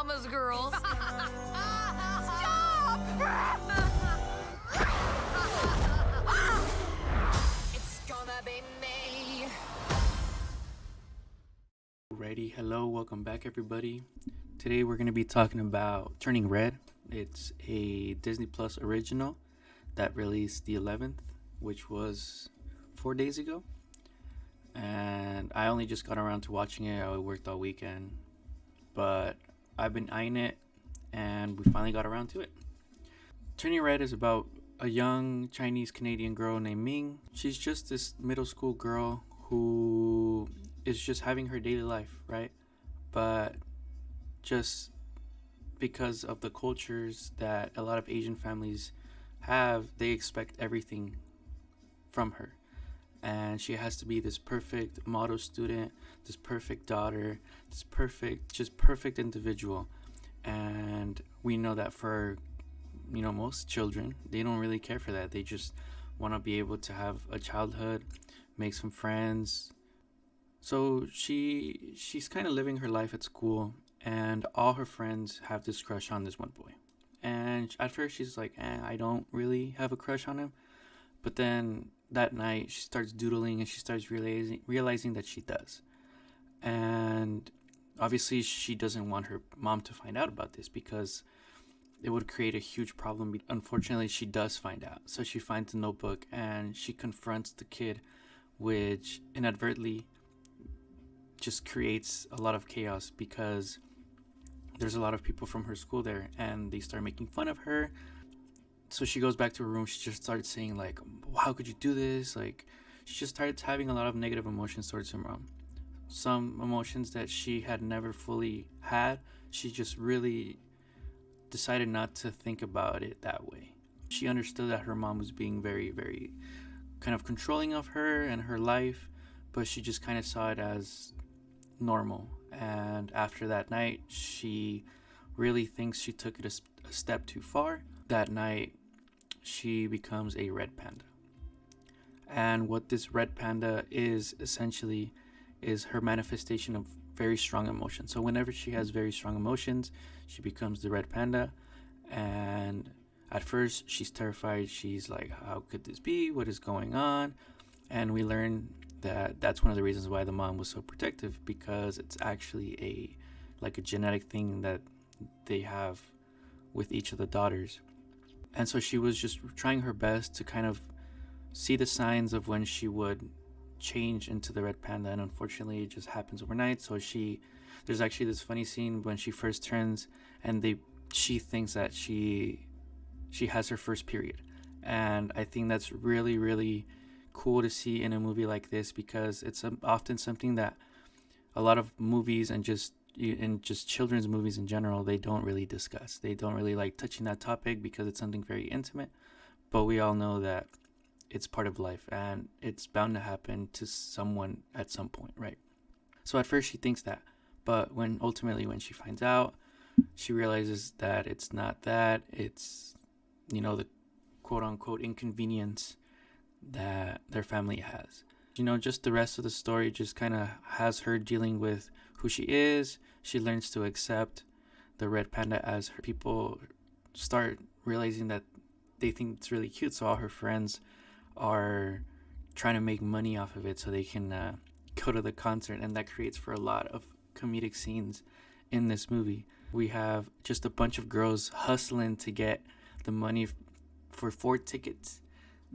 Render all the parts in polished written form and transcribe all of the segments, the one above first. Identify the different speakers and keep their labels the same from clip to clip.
Speaker 1: mama's girls. It's gonna be me.
Speaker 2: Ready? Hello, welcome back, everybody. Today we're going to be talking about Turning Red. It's a Disney Plus original that released the 11th, which was 4 days ago. And I only just got around to watching it. I worked all weekend, but I've been eyeing it, and we finally got around to it. Turning Red is about a young Chinese Canadian girl named Ming. She's just this middle school girl who is just having her daily life, right? But just because of the cultures that a lot of Asian families have, they expect everything from her. And she has to be this perfect model student, this perfect daughter, this perfect individual. And we know that for, most children, they don't really care for that. They just want to be able to have a childhood, make some friends. So she's kind of living her life at school, and all her friends have this crush on this one boy. And at first she's like, I don't really have a crush on him. But then that night she starts doodling and she starts realizing that she does. And obviously she doesn't want her mom to find out about this because it would create a huge problem. Unfortunately, she does find out. So she finds the notebook and she confronts the kid, which inadvertently just creates a lot of chaos because there's a lot of people from her school there and they start making fun of her. So she goes back to her room. She just starts saying, like, how could you do this? Like, she just starts having a lot of negative emotions towards her mom. Some emotions that she had never fully had. She just really decided not to think about it that way. She understood that her mom was being very, very kind of controlling of her and her life, but she just kind of saw it as normal. And after that night, she really thinks she took it a step too far. That night, she becomes a red panda. And what this red panda is essentially is her manifestation of very strong emotions. So whenever she has very strong emotions, she becomes the red panda. And at first, she's terrified. She's like, how could this be? What is going on? And we learn that that's one of the reasons why the mom was so protective, because it's actually a genetic thing that they have with each of the daughters. And so she was just trying her best to kind of see the signs of when she would change into the red panda, and unfortunately it just happens overnight. So there's actually this funny scene when she first turns and she thinks that she has her first period. And I think that's really, really cool to see in a movie like this, because it's often something that a lot of movies and just children's movies in general, they don't really discuss. They don't really like touching that topic because it's something very intimate. But we all know that it's part of life and it's bound to happen to someone at some point, right? So at first she thinks that, but when she finds out, she realizes that it's not that. It's, the quote unquote inconvenience that their family has. Just the rest of the story just kind of has her dealing with who she is. She learns to accept the red panda as her people start realizing that they think it's really cute. So all her friends are trying to make money off of it so they can go to the concert. And that creates for a lot of comedic scenes in this movie. We have just a bunch of girls hustling to get the money for 4 tickets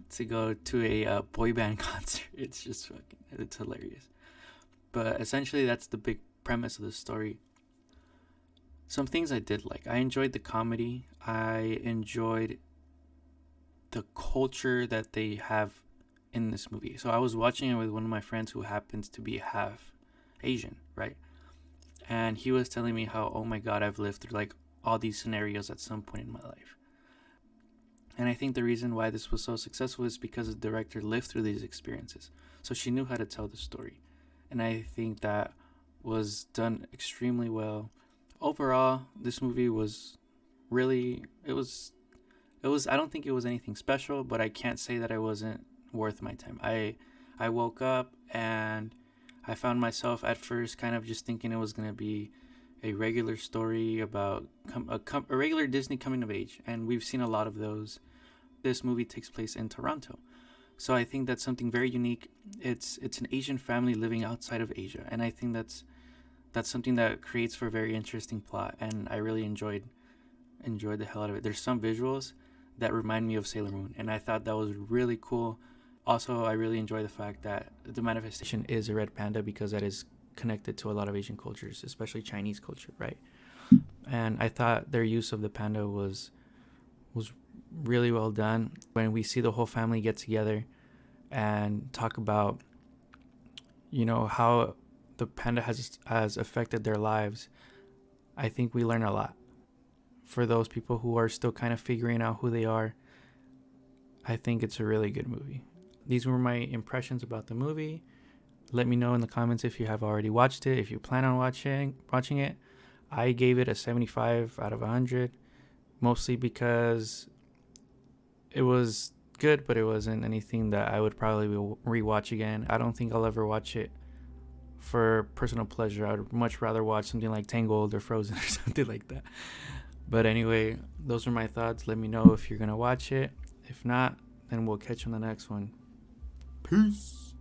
Speaker 2: to go to a boy band concert. It's hilarious. But essentially that's the big premise of the story. Some things I did like. I enjoyed the comedy. I enjoyed the culture that they have in this movie. So I was watching it with one of my friends who happens to be half Asian, right? And he was telling me how, oh my God, I've lived through like all these scenarios at some point in my life. And I think the reason why this was so successful is because the director lived through these experiences. So she knew how to tell the story. And I think that was done extremely well. Overall, this movie was really, I don't think it was anything special, but I can't say that it wasn't worth my time. I woke up and I found myself at first kind of just thinking it was going to be a regular story about a regular Disney coming of age, and we've seen a lot of those. This movie takes place in Toronto, so I think that's something very unique. It's an Asian family living outside of Asia, and I think that's something that creates for a very interesting plot, and I really enjoyed the hell out of it. There's some visuals that remind me of Sailor Moon, and I thought that was really cool. Also, I really enjoy the fact that the manifestation is a red panda because that is connected to a lot of Asian cultures, especially Chinese culture, right? And I thought their use of the panda was really well done. When we see the whole family get together and talk about, how the panda has affected their lives, I think we learn a lot. For those people who are still kind of figuring out who they are, I think it's a really good movie. These were my impressions about the movie. Let me know in the comments if you have already watched it, if you plan on watching it. I gave it a 75 out of 100, mostly because it was good, but it wasn't anything that I would probably rewatch again. I don't think I'll ever watch it for personal pleasure. I would much rather watch something like Tangled or Frozen or something like that. But anyway, those are my thoughts. Let me know if you're going to watch it. If not, then we'll catch you on the next one. Peace.